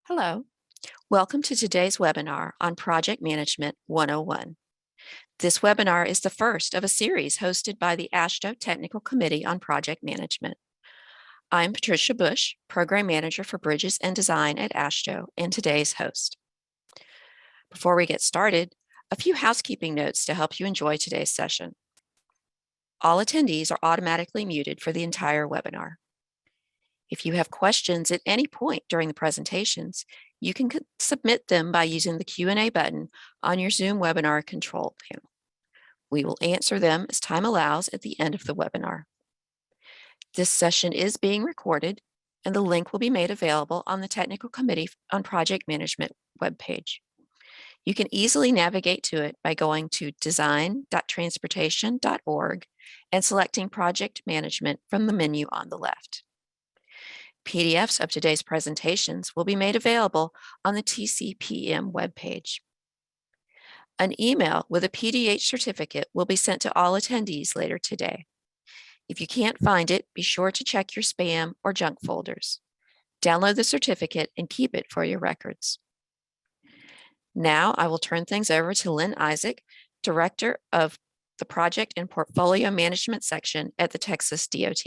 Hello, welcome to today's webinar on Project Management 101. This webinar is the first of a series hosted by the TxDOT Technical Committee on Project Management. I'm Patricia Bush, Program Manager for Bridges and Design at TxDOT, and today's host. Before we get started, a few housekeeping notes to help you enjoy today's session. All attendees are automatically muted for the entire webinar. If you have questions at any point during the presentations, you can submit them by using the Q&A button on your Zoom webinar control panel. We will answer them as time allows at the end of the webinar. This session is being recorded, and the link will be made available on the Technical Committee on Project Management webpage. You can easily navigate to it by going to design.transportation.org and selecting Project Management from the menu on the left. PDFs of today's presentations will be made available on the TCPM webpage. An email with a PDH certificate will be sent to all attendees later today. If you can't find it, be sure to check your spam or junk folders. Download the certificate and keep it for your records. Now I will turn things over to Lynn Isaac, Director of the Project and Portfolio Management section at the Texas DOT.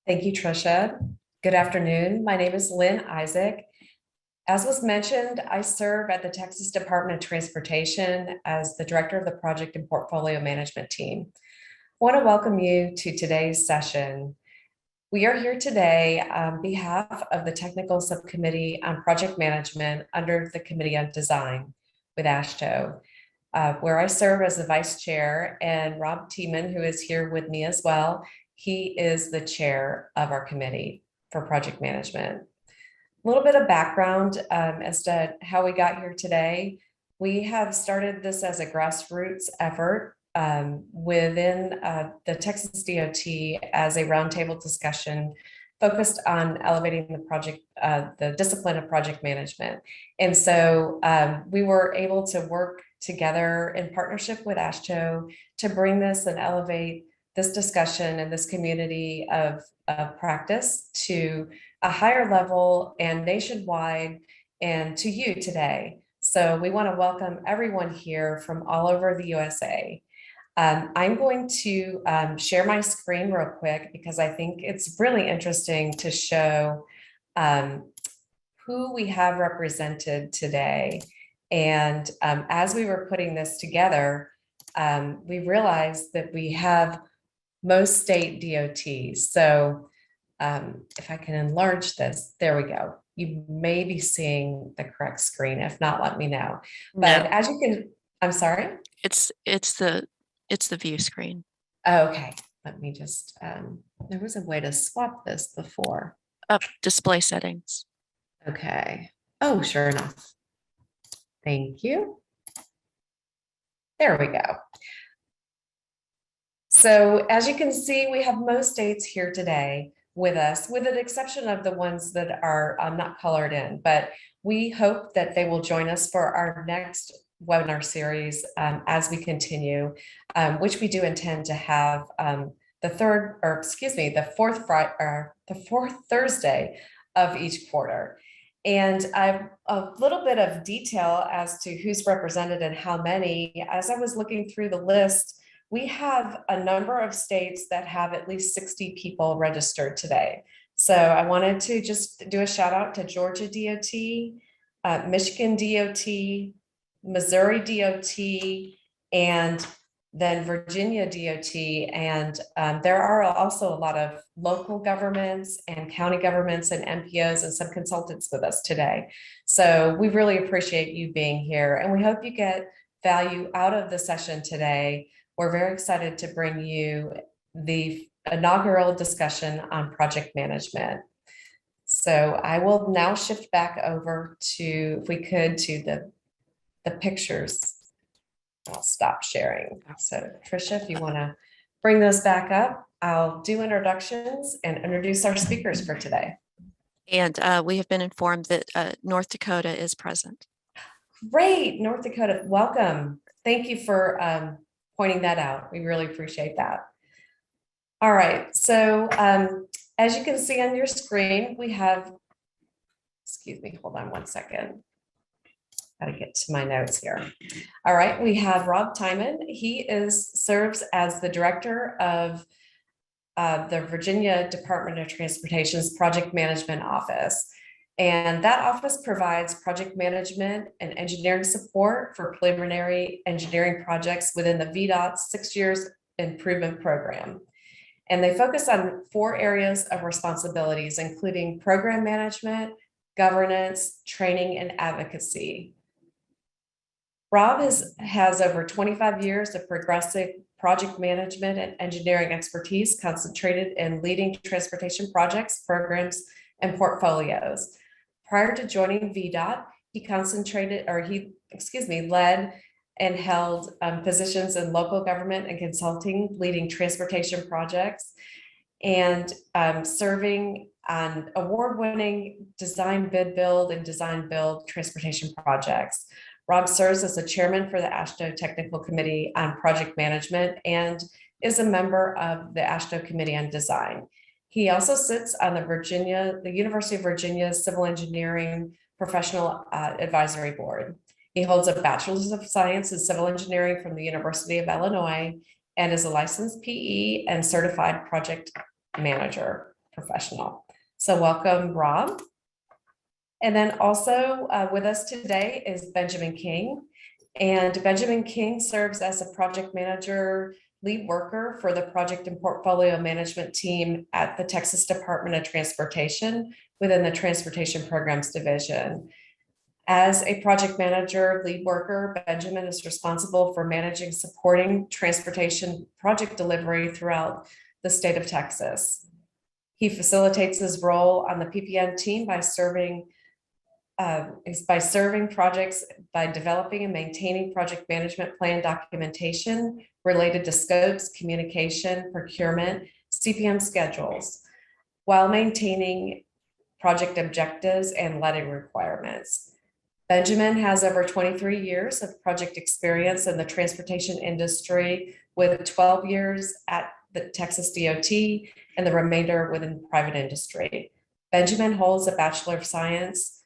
Thank you, Tricia. Good afternoon. My name is Lynn Isaac. As was mentioned, I serve at the Texas Department of Transportation as the Director of the Project and Portfolio Management team. I want to welcome you to today's session. We are here today on behalf of the Technical Subcommittee on Project Management under the Committee on Design with TxDOT, where I serve as the Vice Chair, and Rob Tieman, who is here with me as well. He is the chair of our committee for project management. A little bit of background as to how we got here today. We have started this as a grassroots effort within the Texas DOT as a roundtable discussion focused on elevating the discipline of project management. And so we were able to work together in partnership with TxDOT to bring this and elevate this discussion and this community of practice to a higher level and nationwide and to you today. So we want to welcome everyone here from all over the USA. I'm going to share my screen real quick because I think it's really interesting to show who we have represented today. And as we were putting this together, we realized that we have most state DOTs. So if I can enlarge this, there we go. You may be seeing the correct screen. If not, let me know. But as you can, I'm sorry? It's the view screen. Okay, let me just, there was a way to swap this before. Up, display settings. Okay. Oh, sure enough. Thank you. There we go. So as you can see, we have most states here today with us, with an exception of the ones that are not colored in, but we hope that they will join us for our next webinar series as we continue, which we do intend to have the fourth Thursday of each quarter. And a little bit of detail as to who's represented and how many. As I was looking through the list, we have a number of states that have at least 60 people registered today. So I wanted to just do a shout out to Georgia DOT, Michigan DOT, Missouri DOT, and then Virginia DOT. And there are also a lot of local governments and county governments and MPOs and some consultants with us today. So we really appreciate you being here, and we hope you get value out of the session today. We're very excited to bring you the inaugural discussion on project management. So I will now shift back over to, if we could, to the pictures. I'll stop sharing. So Tricia, if you want to bring those back up, I'll do introductions and introduce our speakers for today. And we have been informed that North Dakota is present. Great, North Dakota, welcome. Thank you for pointing that out. We really appreciate that. All right, so As you can see on your screen, we have, excuse me, hold on one second. Got to get to my notes here. All right, we have Rob Tieman. He serves as the director of the Virginia Department of Transportation's Project Management Office. And that office provides project management and engineering support for preliminary engineering projects within the VDOT 6 years improvement program. And they focus on 4 areas of responsibilities, including program management, governance, training, and advocacy. Rob has over 25 years of progressive project management and engineering expertise concentrated in leading transportation projects, programs, and portfolios. Prior to joining VDOT, he led and held positions in local government and consulting, leading transportation projects, and serving on award-winning design bid build and design build transportation projects. Rob serves as the chairman for the TxDOT Technical Committee on Project Management and is a member of the TxDOT Committee on Design. He also sits on the University of Virginia Civil Engineering Professional Advisory Board. He holds a Bachelor's of Science in Civil Engineering from the University of Illinois and is a licensed PE and certified project manager professional. So welcome, Rob. And then also with us today is Benjamin King. And Benjamin King serves as a project manager lead worker for the project and portfolio management team at the Texas Department of Transportation within the Transportation Programs Division. As a project manager lead worker, Benjamin is responsible for managing, supporting transportation project delivery throughout the state of Texas. He facilitates his role on the PPM team by serving projects by developing and maintaining project management plan documentation related to scopes, communication, procurement, CPM schedules, while maintaining project objectives and letting requirements. Benjamin has over 23 years of project experience in the transportation industry, with 12 years at the Texas DOT and the remainder within private industry. Benjamin holds a Bachelor of Science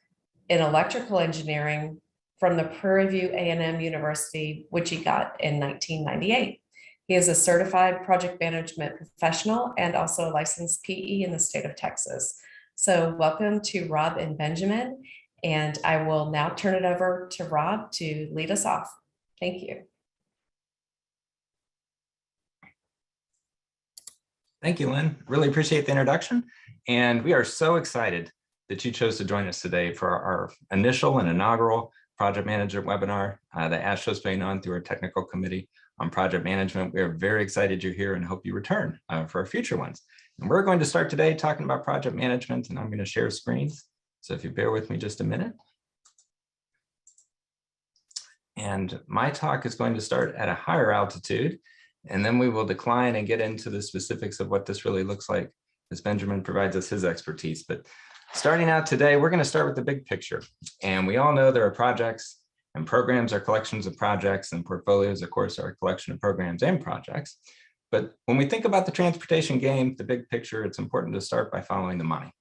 in electrical engineering from the Prairie View A&M University, which he got in 1998. He is a certified project management professional and also a licensed PE in the state of Texas. So welcome to Rob and Benjamin, and I will now turn it over to Rob to lead us off. Thank you. Thank you, Lynn. Really appreciate the introduction. And we are so excited that you chose to join us today for our initial and inaugural project manager webinar that TxDOT's putting on through our technical committee on project management. We are very excited you're here and hope you return for our future ones. And we're going to start today talking about project management, and I'm going to share screens. So if you bear with me just a minute. And my talk is going to start at a higher altitude, and then we will decline and get into the specifics of what this really looks like as Benjamin provides us his expertise. But starting out today, we're going to start with the big picture. And we all know there are projects, and programs are collections of projects, and portfolios, of course, are a collection of programs and projects. But when we think about the transportation game, the big picture, it's important to start by following the money.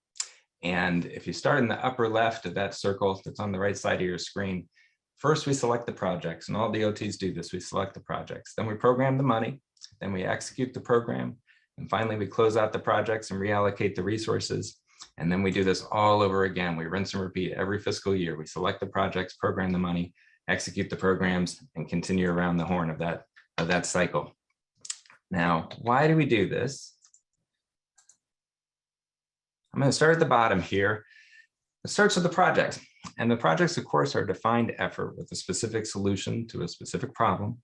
And if you start in the upper left of that circle that's on the right side of your screen, first we select the projects, and all DOTs do this. We select the projects, then we program the money, then we execute the program, and finally we close out the projects and reallocate the resources. And then we do this all over again. We rinse and repeat every fiscal year. We select the projects, program the money, execute the programs, and continue around the horn of that cycle. Now, why do we do this? I'm going to start at the bottom here. It starts with the projects. And the projects, of course, are a defined effort with a specific solution to a specific problem.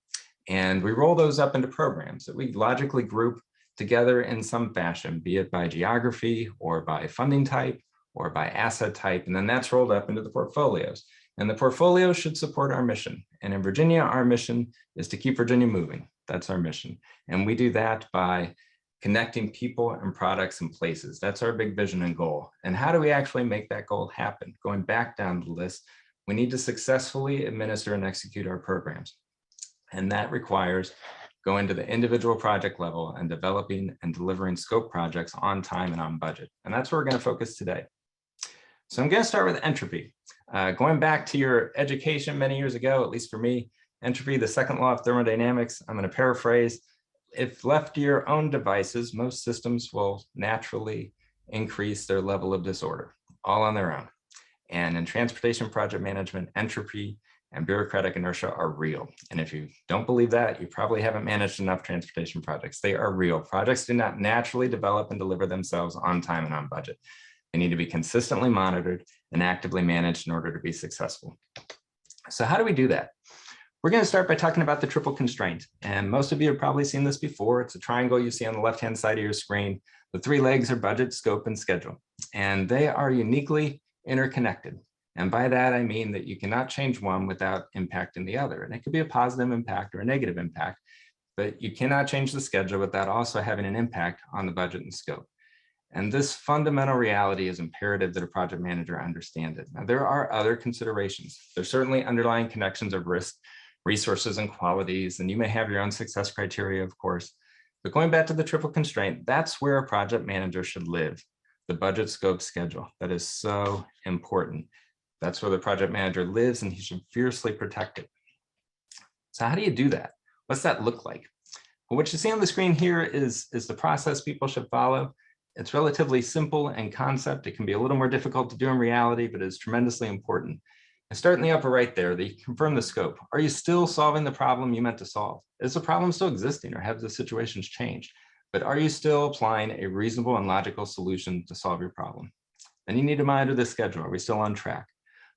And we roll those up into programs that we logically group together in some fashion, be it by geography or by funding type or by asset type. And then that's rolled up into the portfolios. And the portfolio should support our mission. And in Virginia, our mission is to keep Virginia moving. That's our mission. And we do that by connecting people and products and places. That's our big vision and goal. And how do we actually make that goal happen? Going back down the list, we need to successfully administer and execute our programs. And that requires go into the individual project level and developing and delivering scope projects on time and on budget. And that's where we're going to focus today. So I'm going to start with entropy. Going back to your education many years ago, at least for me, entropy, the second law of thermodynamics, I'm going to paraphrase. If left to your own devices, most systems will naturally increase their level of disorder, all on their own. And in transportation project management, entropy and bureaucratic inertia are real. And if you don't believe that, you probably haven't managed enough transportation projects. They are real. Projects do not naturally develop and deliver themselves on time and on budget. They need to be consistently monitored and actively managed in order to be successful. So how do we do that? We're going to start by talking about the triple constraint. And most of you have probably seen this before. It's a triangle you see on the left-hand side of your screen. The three legs are budget, scope, and schedule. And they are uniquely interconnected. And by that, I mean that you cannot change one without impacting the other. And it could be a positive impact or a negative impact, but you cannot change the schedule without also having an impact on the budget and scope. And this fundamental reality is imperative that a project manager understand it. Now, there are other considerations. There's certainly underlying connections of risk, resources, and qualities, and you may have your own success criteria, of course. But going back to the triple constraint, that's where a project manager should live, the budget, scope, schedule. That is so important. That's where the project manager lives, and he should fiercely protect it. So how do you do that? What's that look like? Well, what you see on the screen here is the process people should follow. It's relatively simple in concept. It can be a little more difficult to do in reality, but it's tremendously important. And start in the upper right there, you confirm the scope. Are you still solving the problem you meant to solve? Is the problem still existing, or have the situations changed? But are you still applying a reasonable and logical solution to solve your problem? Then you need to monitor the schedule. Are we still on track?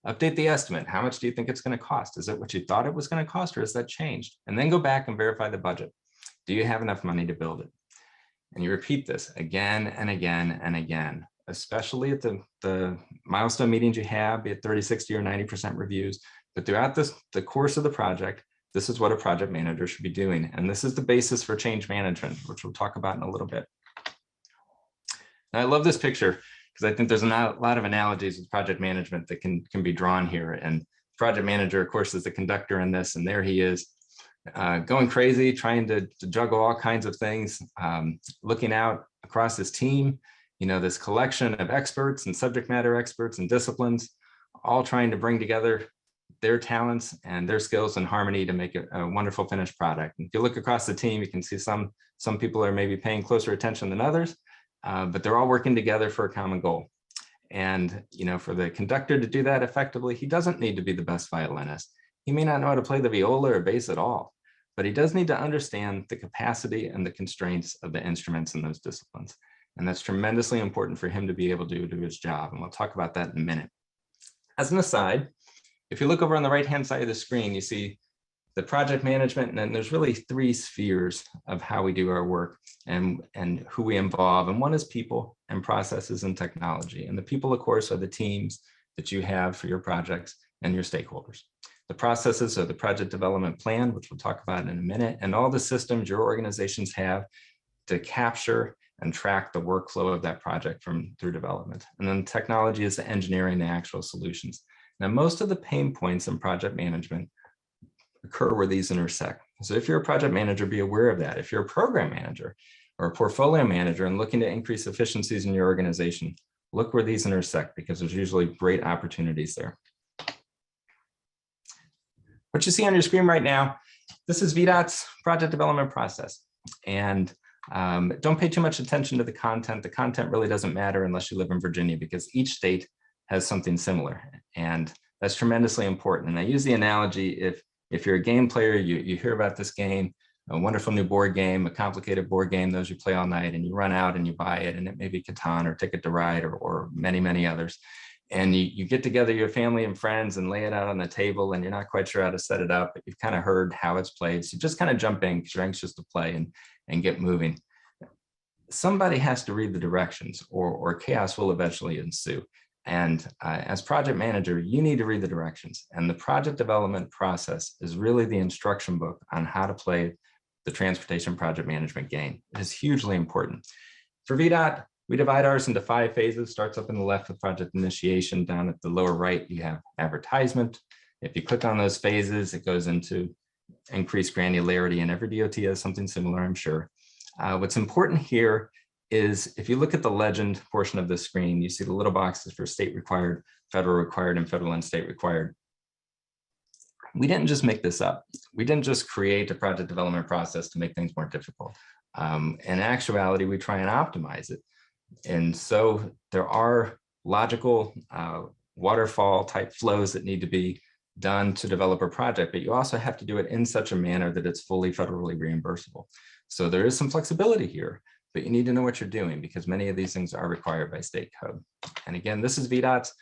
Update the estimate. How much do you think it's going to cost? Is it what you thought it was going to cost, or has that changed? And then go back and verify the budget. Do you have enough money to build it? And you repeat this again and again and again, especially at the milestone meetings you have, be it 30, 60, or 90% reviews. But throughout the course of the project, this is what a project manager should be doing. And this is the basis for change management, which we'll talk about in a little bit. Now, I love this picture, because I think there's a lot of analogies with project management that can be drawn here. And project manager, of course, is the conductor in this, and there he is going crazy, trying to juggle all kinds of things, looking out across his team, this collection of experts and subject matter experts and disciplines, all trying to bring together their talents and their skills in harmony to make a wonderful finished product. And if you look across the team, you can see some people are maybe paying closer attention than others. But they're all working together for a common goal. And, for the conductor to do that effectively, he doesn't need to be the best violinist. He may not know how to play the viola or bass at all, but he does need to understand the capacity and the constraints of the instruments in those disciplines. And that's tremendously important for him to be able to do his job. And we'll talk about that in a minute. As an aside, if you look over on the right-hand side of the screen, you see the project management, and then there's really three spheres of how we do our work and who we involve. And one is people and processes and technology. And the people, of course, are the teams that you have for your projects and your stakeholders. The processes are the project development plan, which we'll talk about in a minute, and all the systems your organizations have to capture and track the workflow of that project through development. And then technology is the engineering, the actual solutions. Now, most of the pain points in project management occur where these intersect. So if you're a project manager, be aware of that. If you're a program manager or a portfolio manager and looking to increase efficiencies in your organization, look where these intersect, because there's usually great opportunities there. What you see on your screen right now, this is VDOT's project development process. And don't pay too much attention to the content. The content really doesn't matter unless you live in Virginia, because each state has something similar. And that's tremendously important. And I use the analogy, if you're a game player, you hear about this game, a wonderful new board game, a complicated board game, those you play all night, and you run out and you buy it, and it may be Catan or Ticket to Ride or many, many others. And you get together your family and friends and lay it out on the table, and you're not quite sure how to set it up, but you've kind of heard how it's played. So just kind of jump in because you're anxious to play and get moving. Somebody has to read the directions, or chaos will eventually ensue. And as project manager, you need to read the directions. And the project development process is really the instruction book on how to play the transportation project management game. It is hugely important. For VDOT, we divide ours into 5 phases. Starts up in the left with project initiation. Down at the lower right, you have advertisement. If you click on those phases, it goes into increased granularity, and every DOT has something similar, I'm sure. What's important here is if you look at the legend portion of the screen, you see the little boxes for state required, federal required, and federal and state required. We didn't just make this up. We didn't just create a project development process to make things more difficult. In actuality, we try and optimize it. And so there are logical waterfall type flows that need to be done to develop a project, but you also have to do it in such a manner that it's fully federally reimbursable. So there is some flexibility here, but you need to know what you're doing because many of these things are required by state code. And again, this is VDOT's.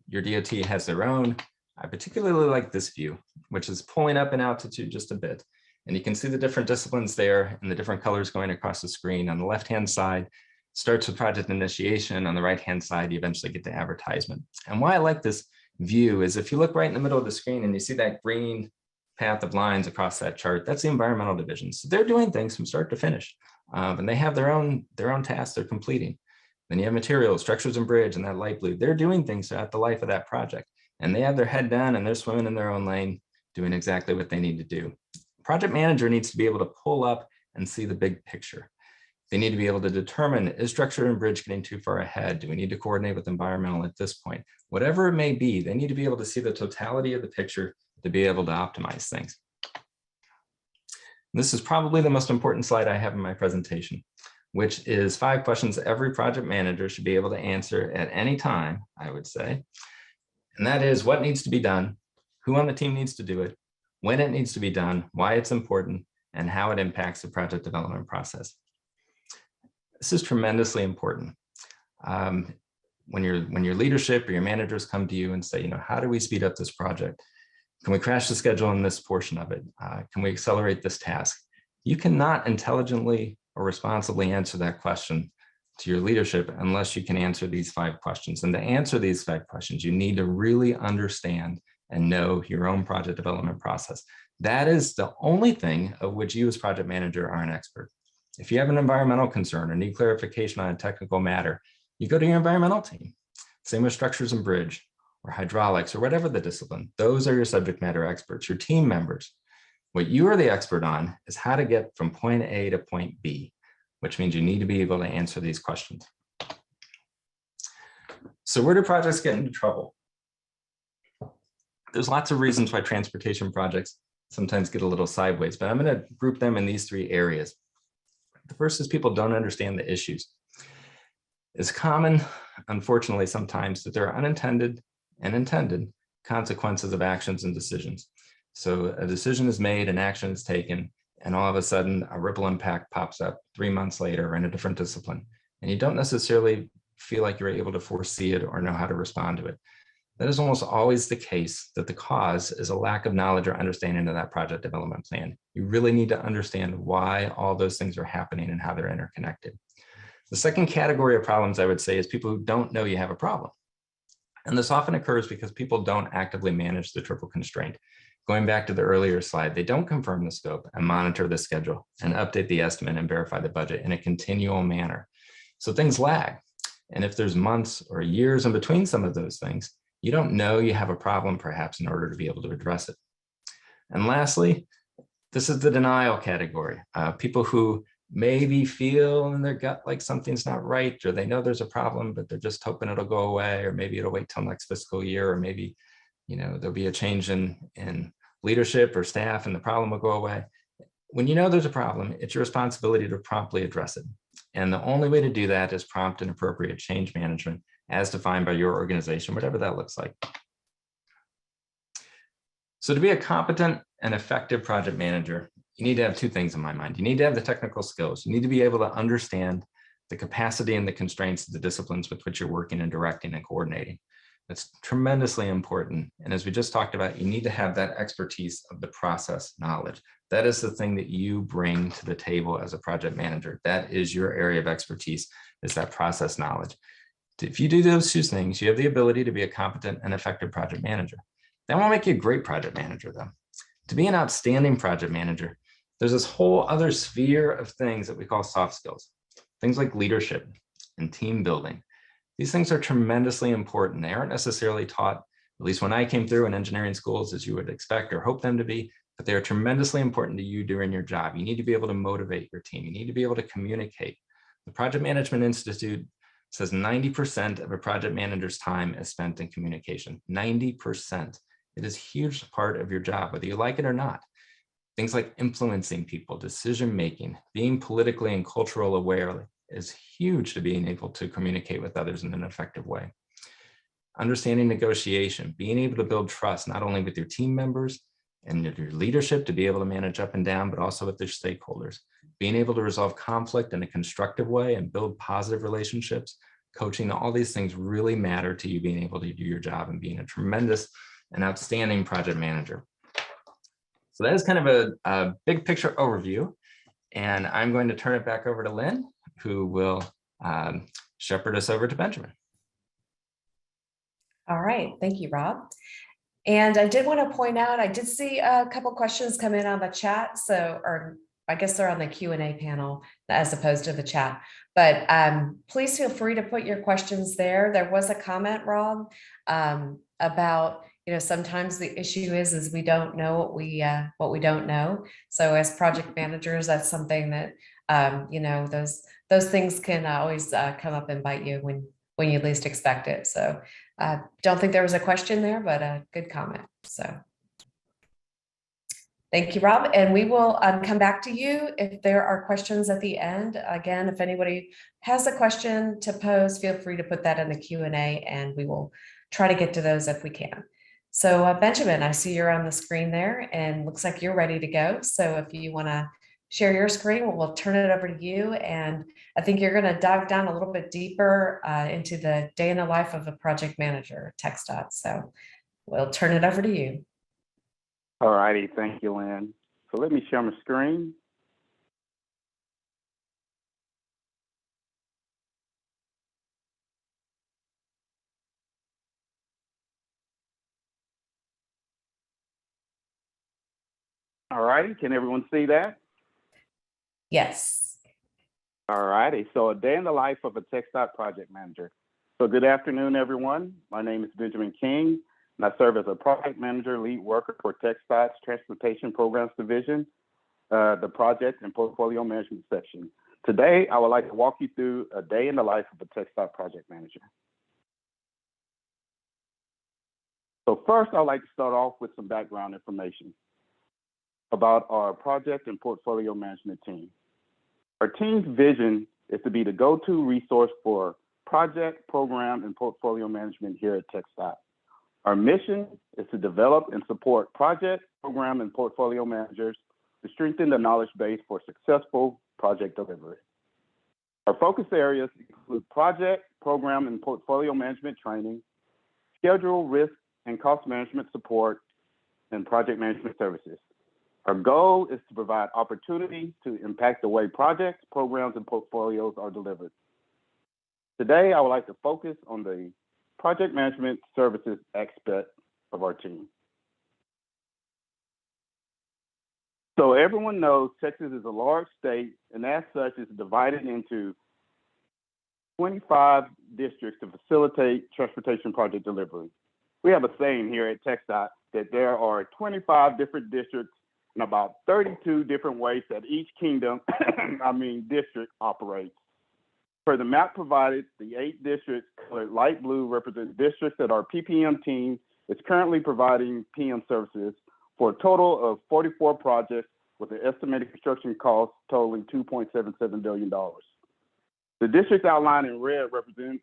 Your DOT has their own. I particularly like this view, which is pulling up in altitude just a bit. And you can see the different disciplines there and the different colors going across the screen. On the left-hand side, starts with project initiation. On the right-hand side, you eventually get to advertisement. And why I like this view is if you look right in the middle of the screen and you see that green path of lines across that chart, that's the environmental division. So they're doing things from start to finish. And they have their own tasks they're completing. Then you have materials, structures and bridge, and that light blue. They're doing things throughout the life of that project. And they have their head down and they're swimming in their own lane, doing exactly what they need to do. Project manager needs to be able to pull up and see the big picture. They need to be able to determine, is structure and bridge getting too far ahead? Do we need to coordinate with environmental at this point? Whatever it may be, they need to be able to see the totality of the picture to be able to optimize things. This is probably the most important slide I have in my presentation, which is 5 questions every project manager should be able to answer at any time, I would say. And that is what needs to be done, who on the team needs to do it, when it needs to be done, why it's important, and how it impacts the project development process. This is tremendously important. When your leadership or your managers come to you and say, how do we speed up this project? Can we crash the schedule in this portion of it? Can we accelerate this task? You cannot intelligently or responsibly answer that question to your leadership unless you can answer these 5 questions. And to answer these 5 questions, you need to really understand and know your own project development process. That is the only thing of which you as project manager are an expert. If you have an environmental concern or need clarification on a technical matter, you go to your environmental team. Same with structures and bridge or hydraulics or whatever the discipline. Those are your subject matter experts, your team members. What you are the expert on is how to get from point A to point B, which means you need to be able to answer these questions. So where do projects get into trouble? There's lots of reasons why transportation projects sometimes get a little sideways, but I'm going to group them in these 3 areas. The first is people don't understand the issues. It's common, unfortunately, sometimes that there are unintended and intended consequences of actions and decisions. So a decision is made, an action is taken, and all of a sudden a ripple impact pops up 3 months later in a different discipline. And you don't necessarily feel like you're able to foresee it or know how to respond to it. That is almost always the case, that the cause is a lack of knowledge or understanding of that project development plan. You really need to understand why all those things are happening and how they're interconnected. The second category of problems, I would say, is people who don't know you have a problem. And this often occurs because people don't actively manage the triple constraint. Going back to the earlier slide, they don't confirm the scope and monitor the schedule and update the estimate and verify the budget in a continual manner. So things lag. And if there's months or years in between some of those things, you don't know you have a problem perhaps in order to be able to address it. And lastly, this is the denial category. People who maybe feel in their gut like something's not right, or they know there's a problem, but they're just hoping it'll go away, or maybe it'll wait till next fiscal year, or maybe there'll be a change in leadership or staff and the problem will go away. When you know there's a problem, it's your responsibility to promptly address it. And the only way to do that is prompt and appropriate change management as defined by your organization, whatever that looks like. So to be a competent and effective project manager, you need to have 2 things in my mind. You need to have the technical skills. You need to be able to understand the capacity and the constraints of the disciplines with which you're working and directing and coordinating. That's tremendously important. And as we just talked about, you need to have that expertise of the process knowledge. That is the thing that you bring to the table as a project manager. That is your area of expertise, is that process knowledge. If you do those 2 things, you have the ability to be a competent and effective project manager. That won't make you a great project manager, though. To be an outstanding project manager, there's this whole other sphere of things that we call soft skills. Things like leadership and team building. These things are tremendously important. They aren't necessarily taught, at least when I came through in engineering schools, as you would expect or hope them to be, but they are tremendously important to you during your job. You need to be able to motivate your team. You need to be able to communicate. The Project Management Institute says 90% of a project manager's time is spent in communication. 90%. It is a huge part of your job, whether you like it or not. Things like influencing people, decision-making, being politically and cultural aware is huge to being able to communicate with others in an effective way. Understanding negotiation, being able to build trust, not only with your team members and your leadership to be able to manage up and down, but also with their stakeholders. Being able to resolve conflict in a constructive way and build positive relationships, coaching, all these things really matter to you being able to do your job and being a tremendous and outstanding project manager. So that is kind of a big picture overview. And I'm going to turn it back over to Lynn, who will shepherd us over to Benjamin. All right, thank you, Rob. And I did want to point out, I did see a couple questions come in on the chat. So, or I guess they're on the Q&A panel as opposed to the chat. But please feel free to put your questions there. There was a comment, Rob, about, sometimes the issue is we don't know what we don't know. So as project managers, that's something that, those things can always come up and bite you when you least expect it. So don't think there was a question there, but a good comment. So thank you, Rob. And we will come back to you if there are questions at the end. Again, if anybody has a question to pose, feel free to put that in the Q&A and we will try to get to those if we can. So Benjamin, I see you're on the screen there and looks like you're ready to go. So if you want to share your screen, we'll turn it over to you. And I think you're going to dive down a little bit deeper into the day in the life of a project manager at TxDOT. So we'll turn it over to you. All righty, thank you, Lynn. So let me share my screen. All righty, can everyone see that? Yes. All righty, so a day in the life of a TxDOT project manager. So good afternoon, everyone. My name is Benjamin King, and I serve as a project manager lead worker for TxDOT's Transportation Programs Division, the project and portfolio management section. Today, I would like to walk you through a day in the life of a TxDOT project manager. So first, I'd like to start off with some background information about our project and portfolio management team. Our team's vision is to be the go-to resource for project, program, and portfolio management here at TxDOT. Our mission is to develop and support project, program, and portfolio managers to strengthen the knowledge base for successful project delivery. Our focus areas include project, program, and portfolio management training, schedule, risk, and cost management support, and project management services. Our goal is to provide opportunities to impact the way projects, programs, and portfolios are delivered. Today, I would like to focus on the project management services aspect of our team. So everyone knows Texas is a large state, and as such, it's divided into 25 districts to facilitate transportation project delivery. We have a saying here at TxDOT that there are 25 different districts and about 32 different ways that each kingdom, district operates. For the map provided, the 8 districts colored light blue represent districts that our PPM team is currently providing PM services for a total of 44 projects with an estimated construction cost totaling $2.77 billion. The districts outlined in red represent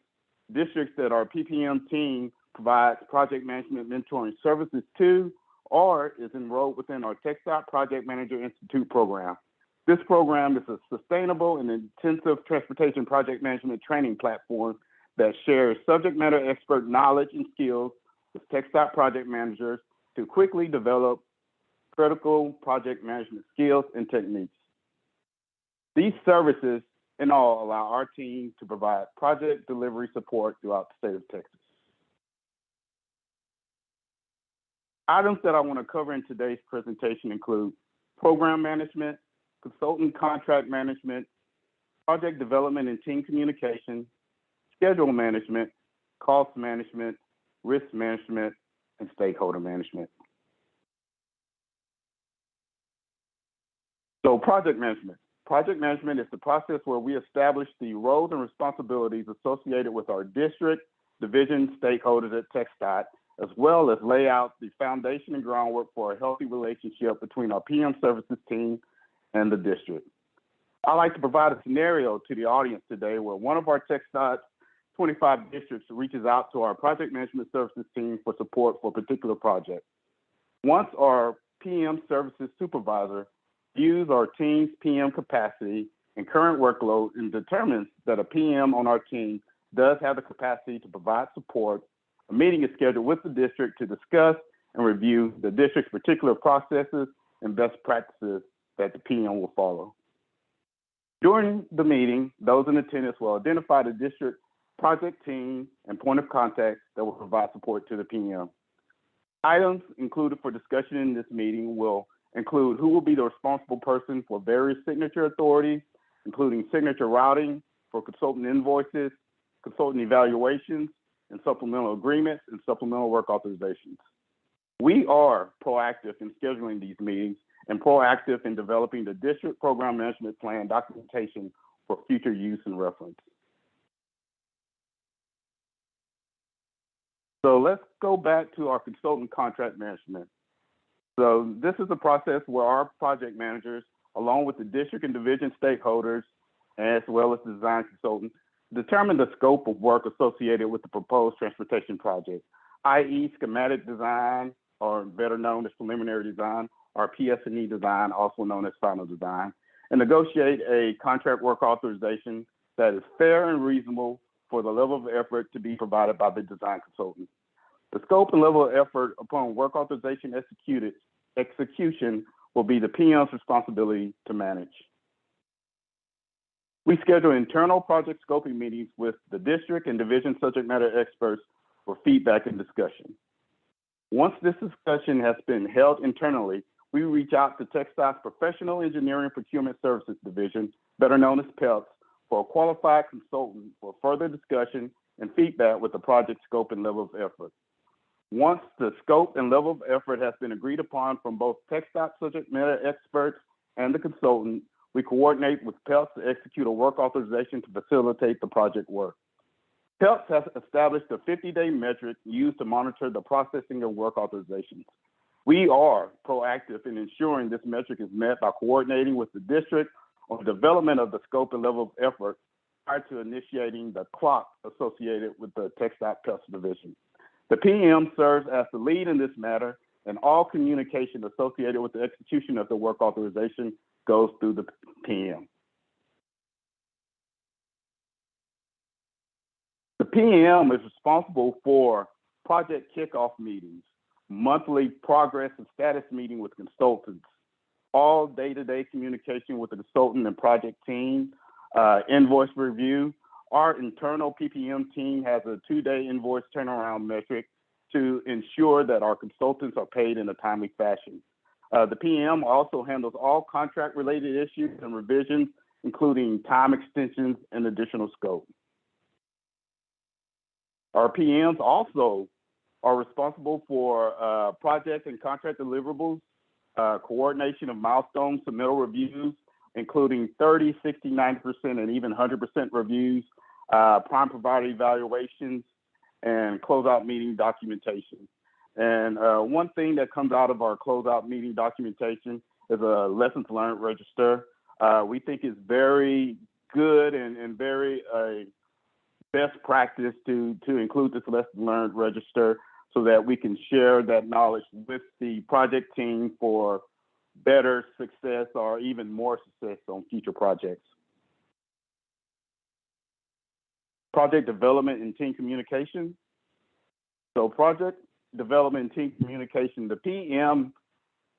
districts that our PPM team provides project management mentoring services to or is enrolled within our TxDOT Project Manager Institute program. This program is a sustainable and intensive transportation project management training platform that shares subject matter expert knowledge and skills with TxDOT project managers to quickly develop critical project management skills and techniques. These services in all allow our team to provide project delivery support throughout the state of Texas. Items that I want to cover in today's presentation include program management, consultant contract management, project development and team communication, schedule management, cost management, risk management, and stakeholder management. So project management. Project management is the process where we establish the roles and responsibilities associated with our district, division, stakeholders at TxDOT, as well as lay out the foundation and groundwork for a healthy relationship between our PM services team and the district. I like to provide a scenario to the audience today where one of our TxDOT 25 districts reaches out to our project management services team for support for a particular project. Once our PM services supervisor views our team's PM capacity and current workload and determines that a PM on our team does have the capacity to provide support, a meeting is scheduled with the district to discuss and review the district's particular processes and best practices that the PM will follow. During the meeting, those in attendance will identify the district project team and point of contact that will provide support to the PM. Items included for discussion in this meeting will include who will be the responsible person for various signature authorities, including signature routing for consultant invoices, consultant evaluations, and supplemental agreements and supplemental work authorizations. We are proactive in scheduling these meetings and proactive in developing the district program management plan documentation for future use and reference. So let's go back to our consultant contract management. So this is a process where our project managers, along with the district and division stakeholders, as well as design consultants, determine the scope of work associated with the proposed transportation project, i.e. schematic design, or better known as preliminary design, or PS&E design, also known as final design, and negotiate a contract work authorization that is fair and reasonable for the level of effort to be provided by the design consultant. The scope and level of effort upon work authorization execution will be the PM's responsibility to manage. We schedule internal project scoping meetings with the district and division subject matter experts for feedback and discussion. Once this discussion has been held internally, we reach out to TxDOT's Professional Engineering Procurement Services Division, better known as PELPS, for a qualified consultant for further discussion and feedback with the project scope and level of effort. Once the scope and level of effort has been agreed upon from both TxDOT subject matter experts and the consultant, we coordinate with PELPS to execute a work authorization to facilitate the project work. PELPS has established a 50-day metric used to monitor the processing of work authorizations. We are proactive in ensuring this metric is met by coordinating with the district on the development of the scope and level of effort prior to initiating the clock associated with the TxDOT PELPS division. The PM serves as the lead in this matter, and all communication associated with the execution of the work authorization goes through the PM. The PM is responsible for project kickoff meetings, monthly progress and status meeting with consultants, all day-to-day communication with the consultant and project team, invoice review. Our internal PPM team has a 2-day invoice turnaround metric to ensure that our consultants are paid in a timely fashion. The PM also handles all contract-related issues and revisions, including time extensions and additional scope. Our PMs also are responsible for project and contract deliverables, coordination of milestone submittal reviews, including 30, 60, 90%, and even 100% reviews, prime provider evaluations, and closeout meeting documentation. And one thing that comes out of our closeout meeting documentation is a lessons learned register. We think it's very good and very best practice to include this lessons learned register so that we can share that knowledge with the project team for better success or even more success on future projects. Project development and team communication. So project development and team communication, the PM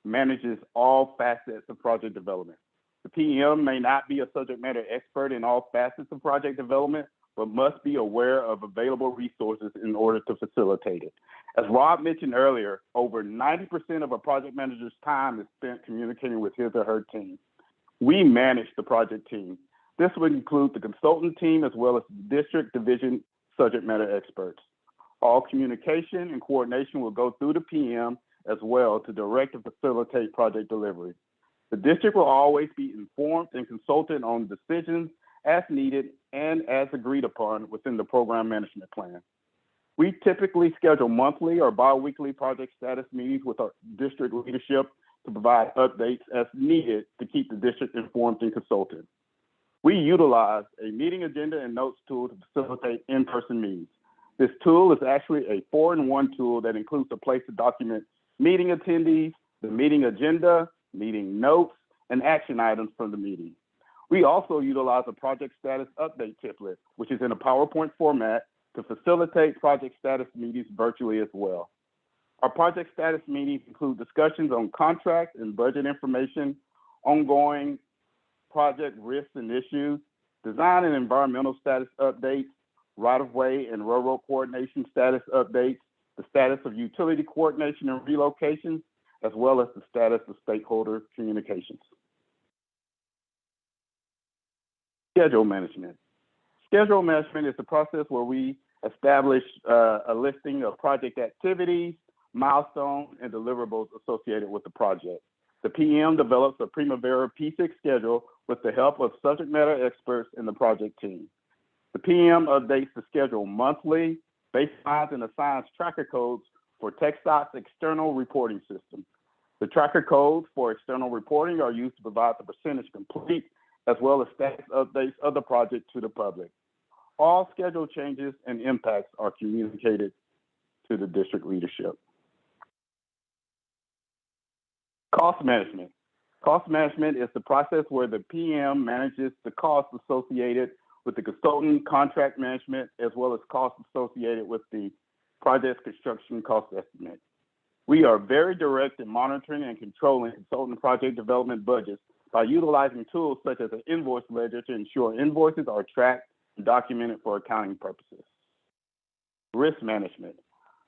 manages all facets of project development. The PM may not be a subject matter expert in all facets of project development, but must be aware of available resources in order to facilitate it. As Rob mentioned earlier, over 90% of a project manager's time is spent communicating with his or her team. We manage the project team. This would include the consultant team as well as the district division subject matter experts. All communication and coordination will go through the PM as well to direct and facilitate project delivery. The district will always be informed and consulted on decisions as needed and as agreed upon within the program management plan. We typically schedule monthly or bi-weekly project status meetings with our district leadership to provide updates as needed to keep the district informed and consulted. We utilize a meeting agenda and notes tool to facilitate in-person meetings. This tool is actually a 4-in-1 tool that includes a place to document meeting attendees, the meeting agenda, meeting notes, and action items from the meeting. We also utilize a project status update template, which is in a PowerPoint format to facilitate project status meetings virtually as well. Our project status meetings include discussions on contract and budget information, ongoing project risks and issues, design and environmental status updates, right-of-way and railroad coordination status updates, the status of utility coordination and relocations, as well as the status of stakeholder communications. Schedule management. Schedule management is the process where we establish a listing of project activities, milestones, and deliverables associated with the project. The PM develops a Primavera P6 schedule with the help of subject matter experts in the project team. The PM updates the schedule monthly, baselines and assigns tracker codes for TxDOT's external reporting system. The tracker codes for external reporting are used to provide the percentage complete as well as status updates of the project to the public. All schedule changes and impacts are communicated to the district leadership. Cost management. Cost management is the process where the PM manages the costs associated with the consultant contract management, as well as costs associated with the project's construction cost estimate. We are very direct in monitoring and controlling consultant project development budgets by utilizing tools such as an invoice ledger to ensure invoices are tracked and documented for accounting purposes. Risk management.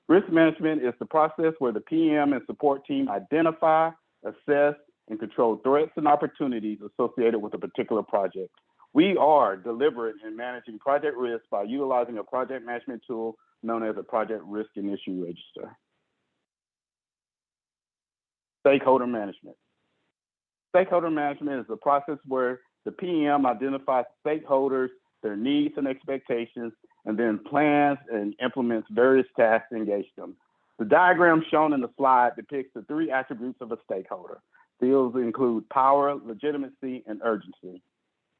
Risk management is the process where the PM and support team identify, assess, and control threats and opportunities associated with a particular project. We are deliberate in managing project risk by utilizing a project management tool known as a project risk and issue register. Stakeholder management. Stakeholder management is the process where the PM identifies stakeholders, their needs and expectations, and then plans and implements various tasks to engage them. The diagram shown in the slide depicts the 3 attributes of a stakeholder. These include power, legitimacy, and urgency.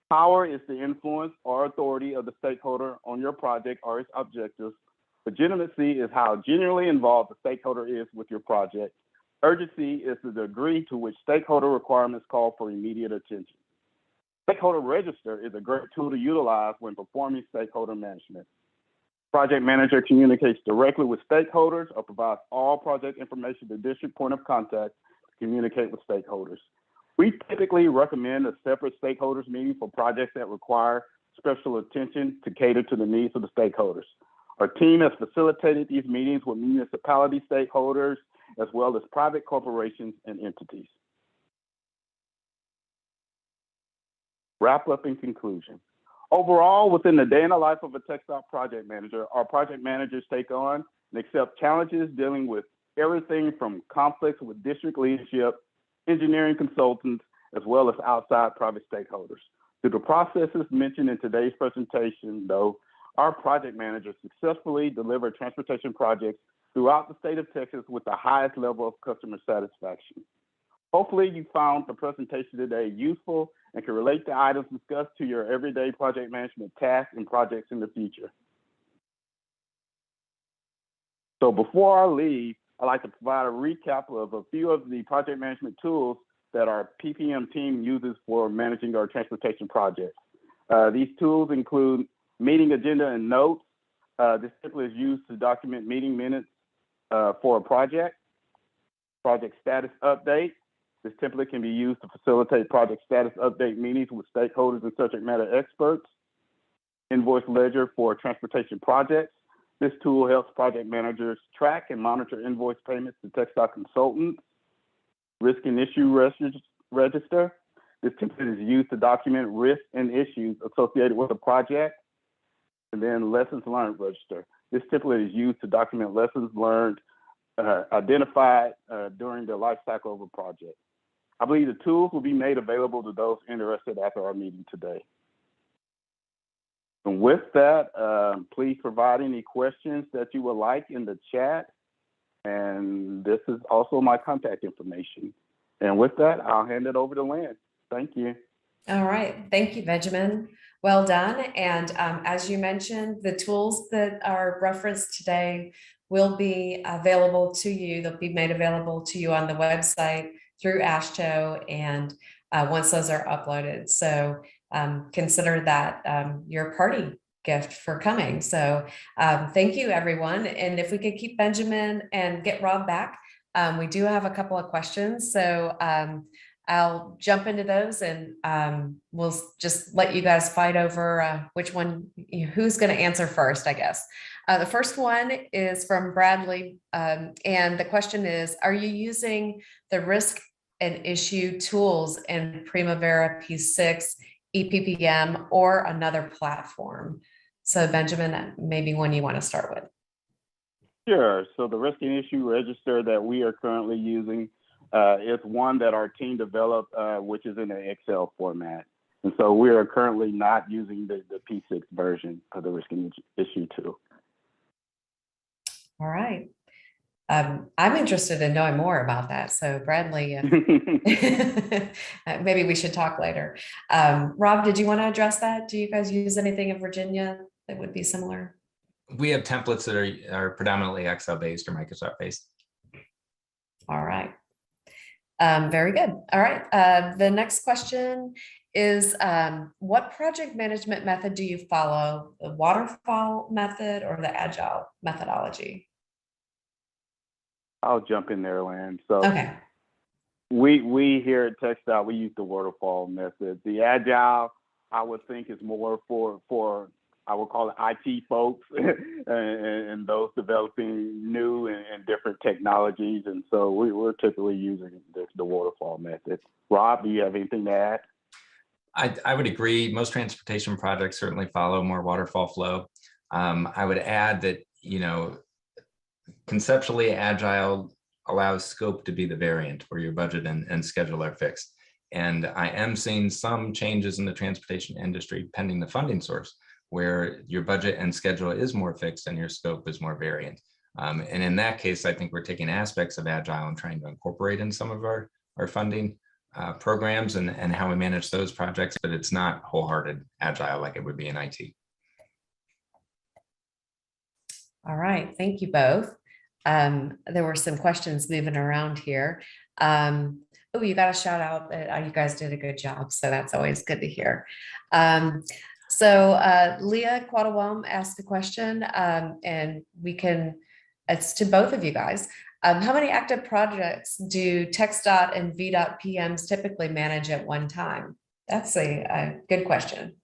Power is the influence or authority of the stakeholder on your project or its objectives. Legitimacy is how genuinely involved the stakeholder is with your project. Urgency is the degree to which stakeholder requirements call for immediate attention. Stakeholder register is a great tool to utilize when performing stakeholder management. Project manager communicates directly with stakeholders or provides all project information to district point of contact to communicate with stakeholders. We typically recommend a separate stakeholders meeting for projects that require special attention to cater to the needs of the stakeholders. Our team has facilitated these meetings with municipality stakeholders as well as private corporations and entities. Wrap up in conclusion. Overall, within the day in the life of a TxDOT project manager, our project managers take on and accept challenges dealing with everything from conflicts with district leadership, engineering consultants, as well as outside private stakeholders. Through the processes mentioned in today's presentation, though, our project managers successfully deliver transportation projects throughout the state of Texas with the highest level of customer satisfaction. Hopefully you found the presentation today useful and can relate the items discussed to your everyday project management tasks and projects in the future. So before I leave, I'd like to provide a recap of a few of the project management tools that our PPM team uses for managing our transportation projects. These tools include meeting agenda and notes. This typically is used to document meeting minutes for a project. Project status update. This template can be used to facilitate project status update meetings with stakeholders and subject matter experts. Invoice ledger for transportation projects. This tool helps project managers track and monitor invoice payments to TxDOT consultants. Risk and issue register. This template is used to document risks and issues associated with a project. And then lessons learned register. This template is used to document lessons learned identified during the life cycle of a project. I believe the tools will be made available to those interested after our meeting today. And with that, please provide any questions that you would like in the chat. And this is also my contact information. And with that, I'll hand it over to Lynn. Thank you. All right. Thank you, Benjamin. Well done. And as you mentioned, the tools that are referenced today will be available to you. They'll be made available to you on the website through AASHTO, and once those are uploaded. So consider that your party gift for coming. So thank you, everyone. And if we could keep Benjamin and get Rob back, we do have a couple of questions. So I'll jump into those, and we'll just let you guys fight over which one, who's going to answer first, I guess. The first one is from Bradley, and the question is, are you using the risk and issue tools in Primavera P6, EPPM, or another platform? So Benjamin, maybe one you want to start with. Sure. So the risk and issue register that we are currently using is one that our team developed, which is in an Excel format. And so we are currently not using the P6 version of the risk and issue tool. All right. I'm interested in knowing more about that. So Bradley, maybe we should talk later. Rob, did you want to address that? Do you guys use anything in Virginia that would be similar? We have templates that are predominantly Excel based or Microsoft based. All right. Very good. All right. The next question is, what project management method do you follow? The waterfall method or the agile methodology? I'll jump in there, Lynn. So Okay. we here at TxDOT, we use the waterfall method. The agile, I would think, is more for I would call it IT folks and those developing new and different technologies. And so we're typically using the waterfall method. Rob, do you have anything to add? I would agree. Most transportation projects certainly follow more waterfall flow. I would add that, conceptually, agile allows scope to be the variant where your budget and schedule are fixed. And I am seeing some changes in the transportation industry pending the funding source, where your budget and schedule is more fixed and your scope is more variant. And in that case, I think we're taking aspects of agile and trying to incorporate in some of our funding programs and how we manage those projects, but it's not wholehearted agile like it would be in IT. All right. Thank you both. There were some questions moving around here. Oh, you got a shout out that you guys did a good job. So that's always good to hear. So Leah Quattawam asked a question, and it's to both of you guys. How many active projects do TxDOT and VDOT PMs typically manage at one time? That's a good question.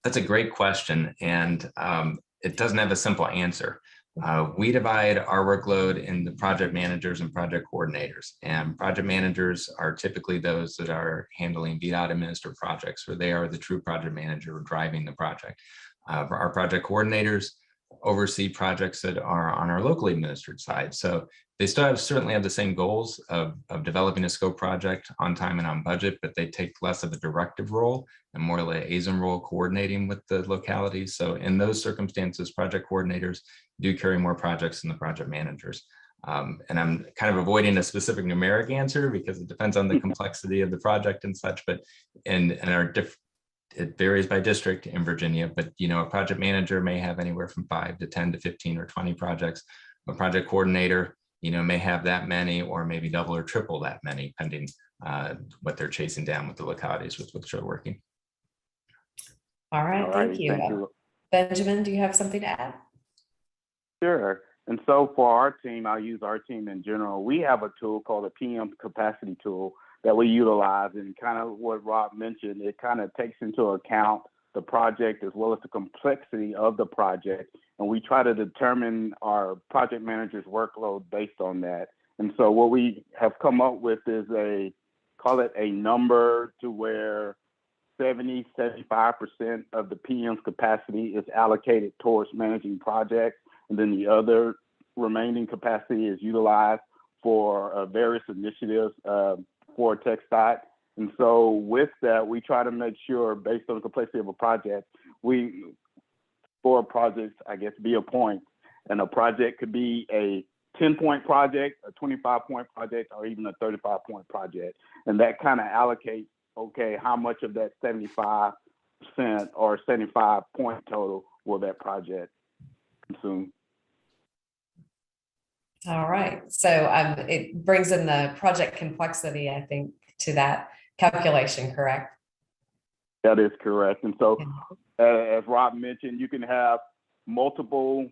That's a great question, and it doesn't have a simple answer. We divide our workload into project managers and project coordinators, and project managers are typically those that are handling VDOT administered projects, where they are the true project manager driving the project. Our project coordinators oversee projects that are on our locally administered side. So they still certainly have the same goals of developing a scope project on time and on budget, but they take less of a directive role and more liaison role coordinating with the localities. So in those circumstances, project coordinators do carry more projects than the project managers. And I'm kind of avoiding a specific numeric answer because it depends on the complexity of the project and such, but it varies by district in Virginia, but a project manager may have anywhere from 5 to 10 to 15 or 20 projects. A project coordinator, may have that many or maybe double or triple that many, pending what they're chasing down with the localities with which they're working. All right, thank you. Benjamin, do you have something to add? Sure. And so for our team, I'll use our team in general. We have a tool called a PM capacity tool that we utilize, and kind of what Rob mentioned, it kind of takes into account the project as well as the complexity of the project. And we try to determine our project manager's workload based on that. And so what we have come up with is call it a number to where 75% of the PM's capacity is allocated towards managing projects. And then the other remaining capacity is utilized for various initiatives for TxDOT. And so with that, we try to make sure, based on the complexity of a project, we, for projects, I guess, be a point. And a project could be a 10-point project, a 25-point project, or even a 35-point project. And that kind of allocates, okay, how much of that 75% or 75-point total will that project consume? All right. So it brings in the project complexity, I think, to that calculation, correct? That is correct. And so, as Rob mentioned, you can have multiple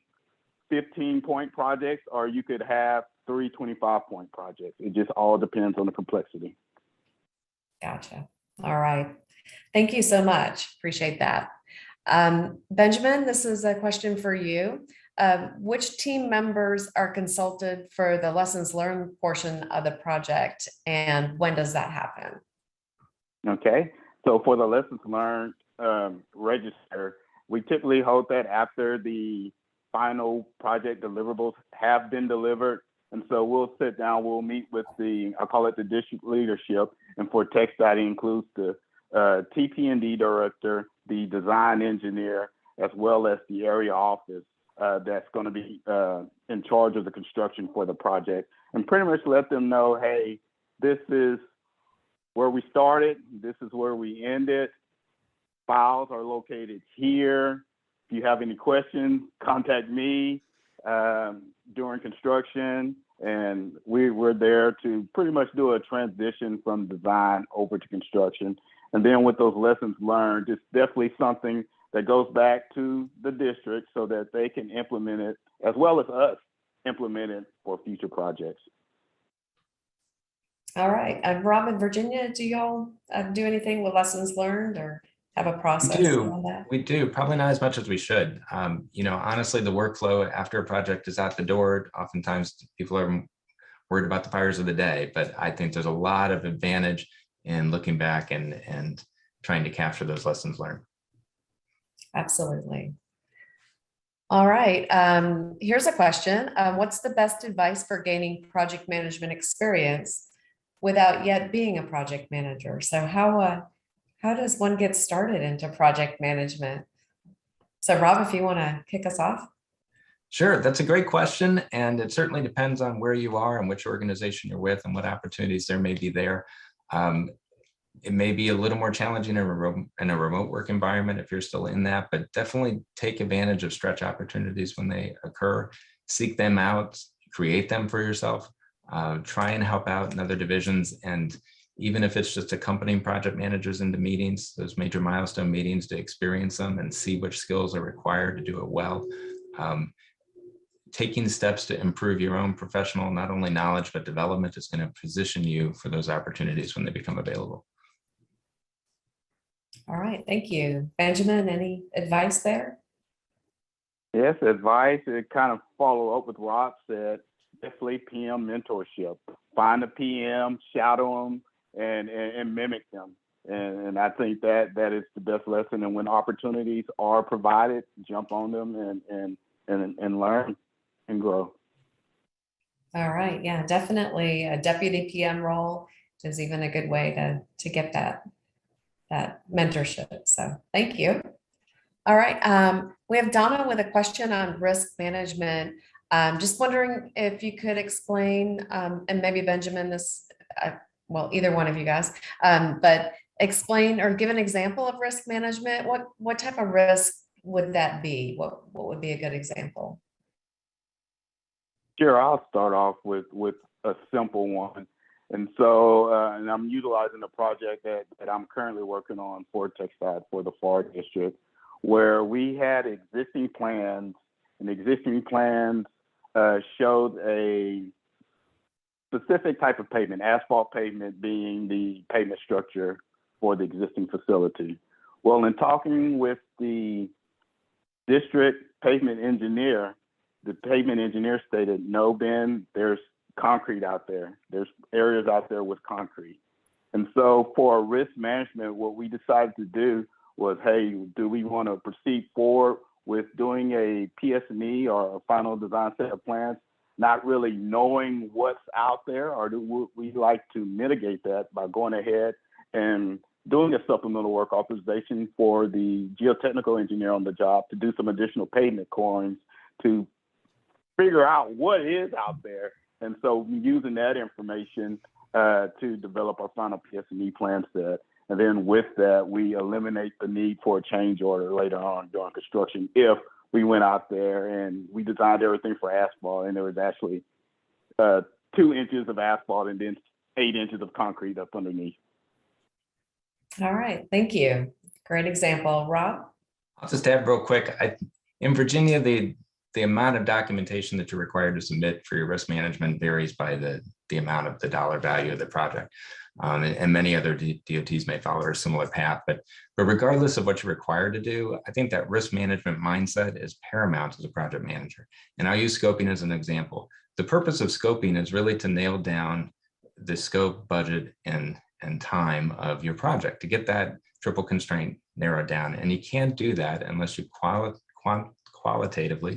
15-point projects, or you could have 3 25-point projects. It just all depends on the complexity. Gotcha. All right. Thank you so much. Appreciate that. Benjamin, this is a question for you. Which team members are consulted for the lessons learned portion of the project, and when does that happen? Okay, so for the lessons learned register, we typically hold that after the final project deliverables have been delivered. And so we'll sit down, we'll meet with I call it the district leadership. And for TxDOT, it includes the TP&D director, the design engineer, as well as the area office that's going to be in charge of the construction for the project, and pretty much let them know, hey, this is where we started, this is where we ended. Files are located here. If you have any questions, contact me during construction, and we're there to pretty much do a transition from design over to construction. And then with those lessons learned, it's definitely something that goes back to the district so that they can implement it, as well as us implement it for future projects. All right. Rob and Virginia, do y'all do anything with lessons learned or have a process on that? We do, probably not as much as we should. Honestly, the workflow after a project is out the door. Oftentimes people are worried about the fires of the day, but I think there's a lot of advantage in looking back and trying to capture those lessons learned. Absolutely. All right. Here's a question. What's the best advice for gaining project management experience without yet being a project manager? So how does one get started into project management? So Rob, if you want to kick us off. Sure, that's a great question. And it certainly depends on where you are and which organization you're with and what opportunities there may be there. It may be a little more challenging in a remote work environment if you're still in that, but definitely take advantage of stretch opportunities when they occur. Seek them out, create them for yourself, try and help out in other divisions. And even if it's just accompanying project managers into meetings, those major milestone meetings, to experience them and see which skills are required to do it well. Taking steps to improve your own professional, not only knowledge, but development is going to position you for those opportunities when they become available. All right, thank you. Benjamin, any advice there? Yes, advice, it kind of follow up with what Rob said, definitely PM mentorship. Find a PM, shadow them, and mimic them. And I think that is the best lesson. And when opportunities are provided, jump on them and learn and grow. All right, yeah, definitely a deputy PM role is even a good way to get that mentorship. So thank you. All right, we have Donna with a question on risk management. Just wondering if you could explain, and maybe Benjamin, well, either one of you guys, but explain or give an example of risk management. What type of risk would that be? What would be a good example? Sure, I'll start off with a simple one. And so, and I'm utilizing a project that I'm currently working on for TxDOT for the FAR district, where we had existing plans, and existing plans showed a specific type of pavement, asphalt pavement being the pavement structure for the existing facility. Well, in talking with the district pavement engineer, the pavement engineer stated, no, Ben, there's concrete out there. There's areas out there with concrete. And so for risk management, what we decided to do was, hey, do we want to proceed forward with doing a PS&E or a final design set of plans not really knowing what's out there, or do we like to mitigate that by going ahead and doing a supplemental work authorization for the geotechnical engineer on the job to do some additional pavement corings to figure out what is out there. And so using that information to develop our final PS&E plan set. And then with that, we eliminate the need for a change order later on during construction if we went out there and we designed everything for asphalt and there was actually 2 inches of asphalt and then 8 inches of concrete up underneath. All right, thank you. Great example. Rob? I'll just add real quick. In Virginia, the amount of documentation that you're required to submit for your risk management varies by the amount of the dollar value of the project. And many other DOTs may follow a similar path, but regardless of what you're required to do, I think that risk management mindset is paramount as a project manager. And I'll use scoping as an example. The purpose of scoping is really to nail down the scope, budget, and time of your project to get that triple constraint narrowed down. And you can't do that unless you qualitatively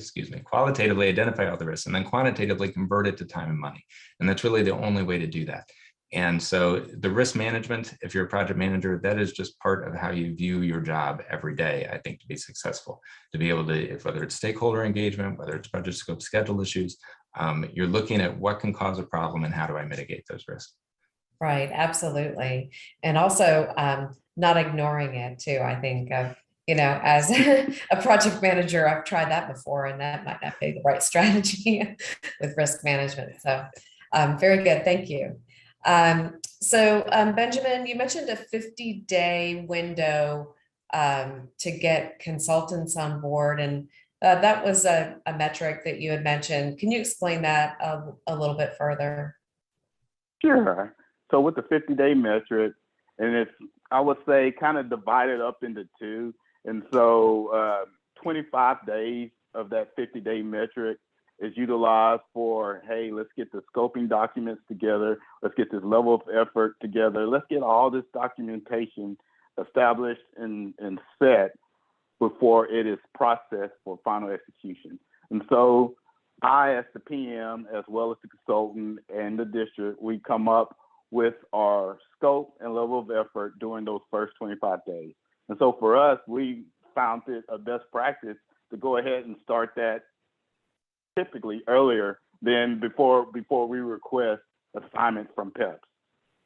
identify all the risks and then quantitatively convert it to time and money. And that's really the only way to do that. And so the risk management, if you're a project manager, that is just part of how you view your job every day, I think, to be successful, to be able to, whether it's stakeholder engagement, whether it's budget scope schedule issues, you're looking at what can cause a problem and how do I mitigate those risks. Right, absolutely. And also not ignoring it too. I think as a project manager, I've tried that before and that might not be the right strategy with risk management. So very good, thank you. Benjamin, you mentioned a 50-day window to get consultants on board, and that was a metric that you had mentioned. Can you explain that a little bit further? Sure. So with the 50-day metric, and it's, I would say, kind of divided up into 2. And so 25 days of that 50-day metric is utilized for, hey, let's get the scoping documents together. Let's get this level of effort together. Let's get all this documentation established and set before it is processed for final execution. And so I, as the PM, as well as the consultant and the district, we come up with our scope and level of effort during those first 25 days. And so for us, we found it a best practice to go ahead and start that typically earlier than before we request assignments from PEPs.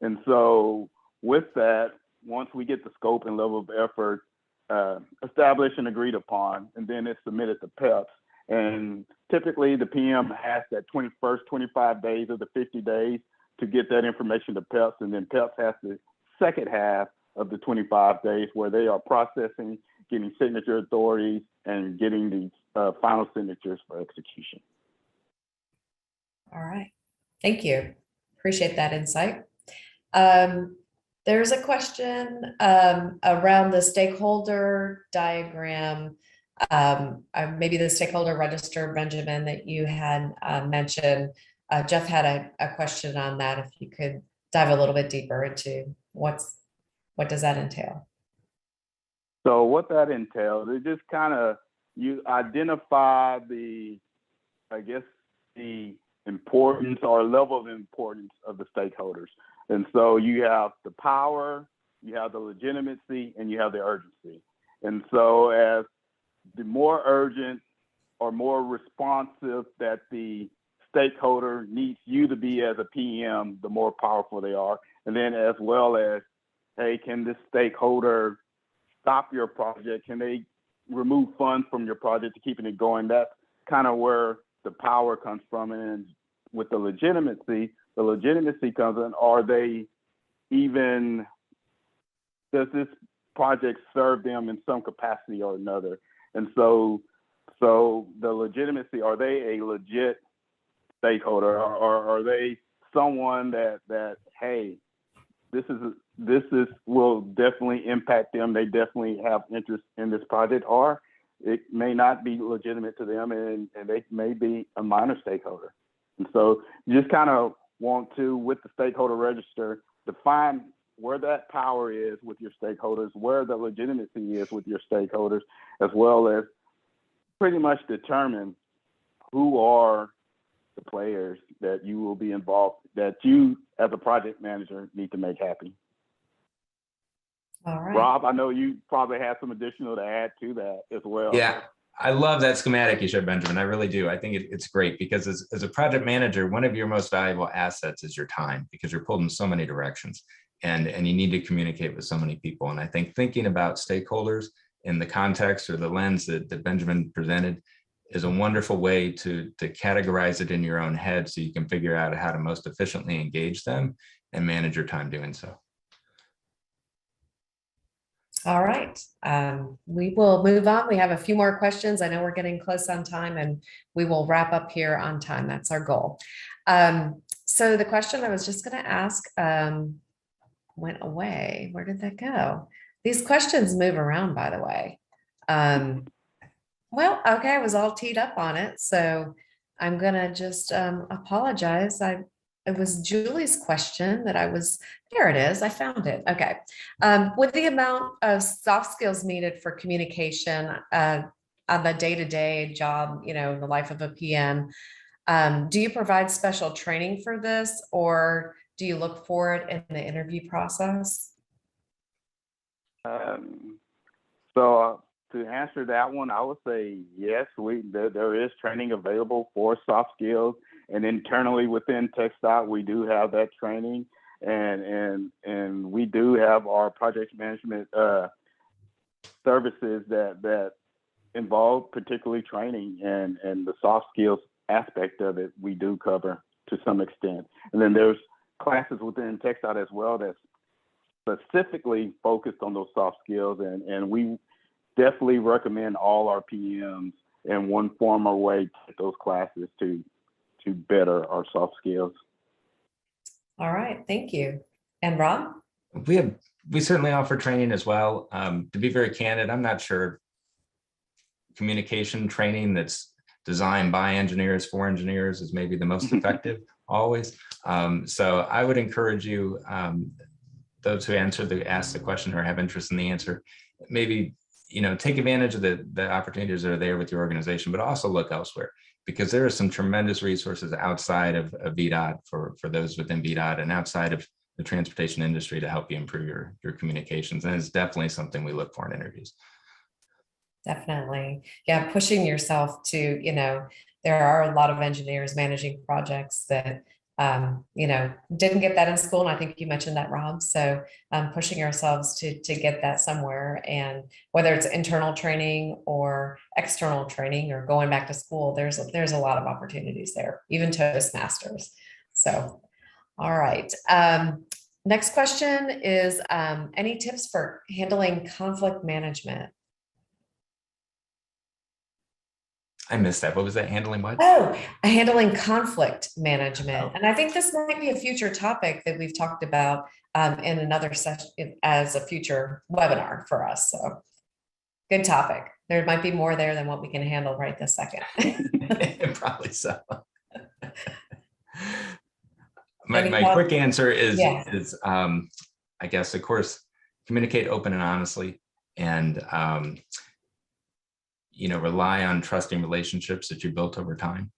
And so with that, once we get the scope and level of effort established and agreed upon, and then it's submitted to PEPs. And typically the PM has that 21st 25 days of the 50 days to get that information to PEPs, and then PEPs has the second half of the 25 days where they are processing, getting signature authorities, and getting the final signatures for execution. All right, thank you. Appreciate that insight. There's a question around the stakeholder diagram, maybe the stakeholder register, Benjamin, that you had mentioned. Jeff had a question on that. If you could dive a little bit deeper into what does that entail? So what that entails, it just kind of, you identify the importance or level of importance of the stakeholders. And so you have the power, you have the legitimacy, and you have the urgency. And so as the more urgent or more responsive that the stakeholder needs you to be as a PM, the more powerful they are. And then as well as, hey, can this stakeholder stop your project? Can they remove funds from your project to keeping it going? That's kind of where the power comes from. And with the legitimacy comes in, are they even, does this project serve them in some capacity or another? And so the legitimacy, are they a legit stakeholder, or are they someone that hey, this will definitely impact them, they definitely have interest in this project, or it may not be legitimate to them and they may be a minor stakeholder. And so you just kind of want to, with the stakeholder register, define where that power is with your stakeholders, where the legitimacy is with your stakeholders, as well as pretty much determine who are the players that you will be involved, that you as a project manager need to make happy. All right. Rob, I know you probably have some additional to add to that as well. Yeah, I love that schematic you showed, Benjamin. I really do. I think it's great because as a project manager, one of your most valuable assets is your time, because you're pulled in so many directions and you need to communicate with so many people. And I think thinking about stakeholders in the context or the lens that Benjamin presented is a wonderful way to categorize it in your own head so you can figure out how to most efficiently engage them and manage your time doing so. All right. We will move on. We have a few more questions. I know we're getting close on time and we will wrap up here on time. That's our goal. So the question I was just going to ask went away. Where did that go? These questions move around, by the way. Well, okay, I was all teed up on it. So I'm going to just apologize. It was Julie's question that here it is. I found it. Okay. With the amount of soft skills needed for communication on the day-to-day job, the life of a PM, do you provide special training for this, or do you look for it in the interview process? So to answer that one, I would say yes, there is training available for soft skills. And internally within TxDOT, we do have that training, and we do have our project management services that involve particularly training, and the soft skills aspect of it we do cover to some extent. And then there's classes within TxDOT as well that's specifically focused on those soft skills, and we definitely recommend all our PMs in one form or way take those classes to better our soft skills. All right, thank you. And Rob? We certainly offer training as well. To be very candid, I'm not sure communication training that's designed by engineers for engineers is maybe the most effective always. So I would encourage you, those who ask the question or have interest in the answer, maybe take advantage of the opportunities that are there with your organization, but also look elsewhere, because there are some tremendous resources outside of VDOT for those within VDOT and outside of the transportation industry to help you improve your communications. And it's definitely something we look for in interviews. Definitely. Yeah, pushing yourself to, there are a lot of engineers managing projects that, didn't get that in school. And I think you mentioned that, Rob. So pushing ourselves to get that somewhere, and whether it's internal training or external training or going back to school, there's a lot of opportunities there, even Toastmasters. So, all right. Next question is, any tips for handling conflict management? I missed that. What was that? Handling what? Oh, handling conflict management. Oh. And I think this might be a future topic that we've talked about in another session as a future webinar for us. So good topic. There might be more there than what we can handle right this second. Probably so. My quick answer is, I guess, of course, communicate open and honestly, and rely on trusting relationships that you built over time,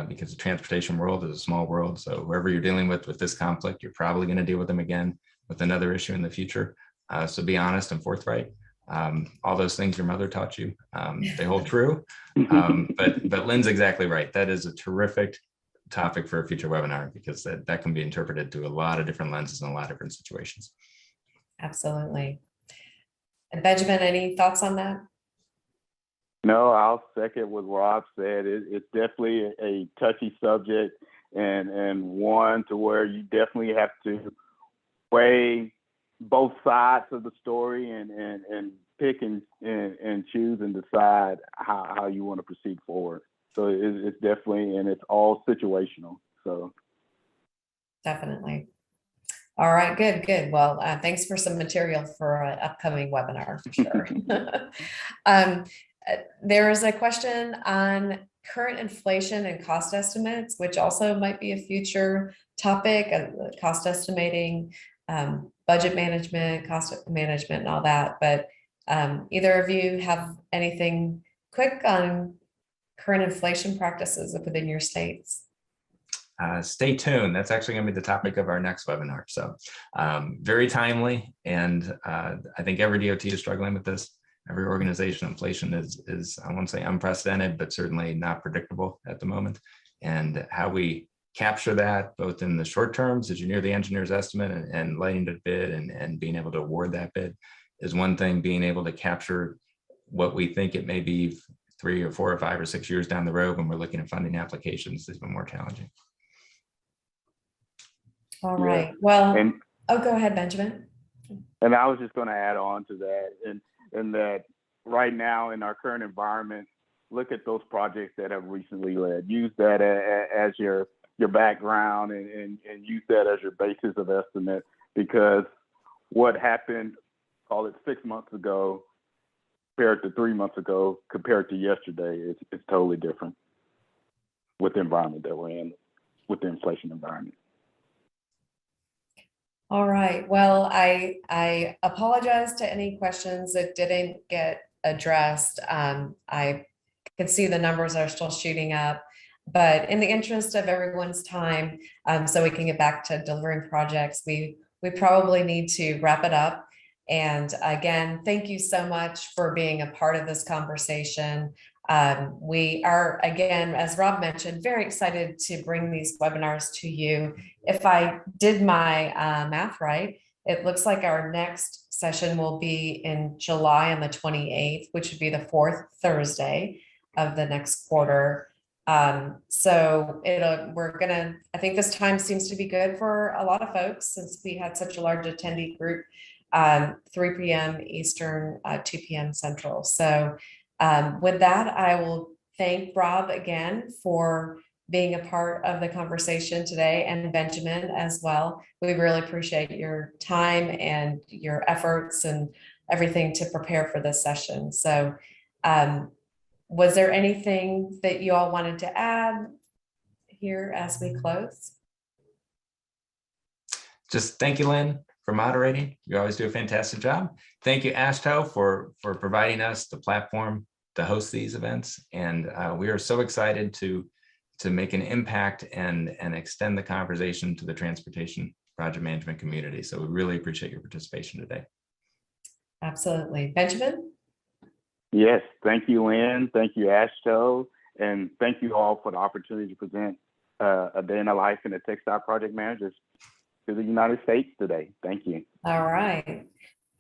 because the transportation world is a small world. So whoever you're dealing with this conflict, you're probably going to deal with them again with another issue in the future. So be honest and forthright. All those things your mother taught you, they hold true. But Lynn's exactly right. That is a terrific topic for a future webinar, because that can be interpreted through a lot of different lenses and a lot of different situations. Absolutely. And Benjamin, any thoughts on that? No, I'll second what Rob said. It's definitely a touchy subject, and one to where you definitely have to weigh both sides of the story and pick and choose and decide how you want to proceed forward. So it's definitely, and it's all situational. So definitely. All right, good. Well, thanks for some material for an upcoming webinar for sure. There is a question on current inflation and cost estimates, which also might be a future topic, cost estimating, budget management, cost management, and all that. But either of you have anything quick on current inflation practices within your states? stay tuned. That's actually going to be the topic of our next webinar. So very timely. And I think every DOT is struggling with this. Every organization, inflation is, I won't say unprecedented, but certainly not predictable at the moment. And how we capture that both in the short terms as you near the engineer's estimate and lighting the bid and being able to award that bid is one thing. Being able to capture what we think it may be 3 or 4 or 5 or 6 years down the road when we're looking at funding applications has been more challenging. All Yeah. right. Well, And go ahead, Benjamin. And I was just going to add on to that, and that right now in our current environment, look at those projects that have recently led. Use that as your background and use that as your basis of estimate, because what happened, call it 6 months ago, compared to 3 months ago, compared to yesterday, it's totally different with the environment that we're in, with the inflation environment. All right. Well, I apologize to any questions that didn't get addressed. I can see the numbers are still shooting up, but in the interest of everyone's time, so we can get back to delivering projects, we probably need to wrap it up. And again, thank you so much for being a part of this conversation. We are, again, as Rob mentioned, very excited to bring these webinars to you. If I did my math right, it looks like our next session will be in July on the 28th, which would be the 4th Thursday of the next quarter. So I think this time seems to be good for a lot of folks since we had such a large attendee group, 3 p.m. Eastern, 2 p.m. Central. So with that, I will thank Rob again for being a part of the conversation today, and Benjamin as well. We really appreciate your time and your efforts and everything to prepare for this session. So was there anything that you all wanted to add here as we close? Just thank you, Lynn, for moderating. You always do a fantastic job. Thank you, AASHTO, for providing us the platform to host these events. And we are so excited to make an impact and extend the conversation to the transportation project management community. So we really appreciate your participation today. Absolutely. Benjamin? Yes, thank you, Lynn. Thank you, AASHTO. And thank you all for the opportunity to present a day in the life in the TxDOT project managers to the United States today. Thank you. All right.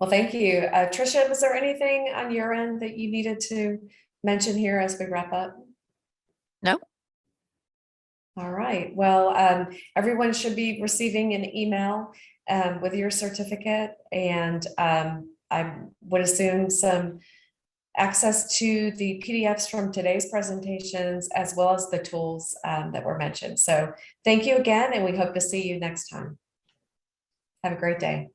Well, thank you. Tricia, was there anything on your end that you needed to mention here as we wrap up? No. All right. Well, everyone should be receiving an email with your certificate, and I would assume some access to the PDFs from today's presentations, as well as the tools that were mentioned. So thank you again, and we hope to see you next time. Have a great day.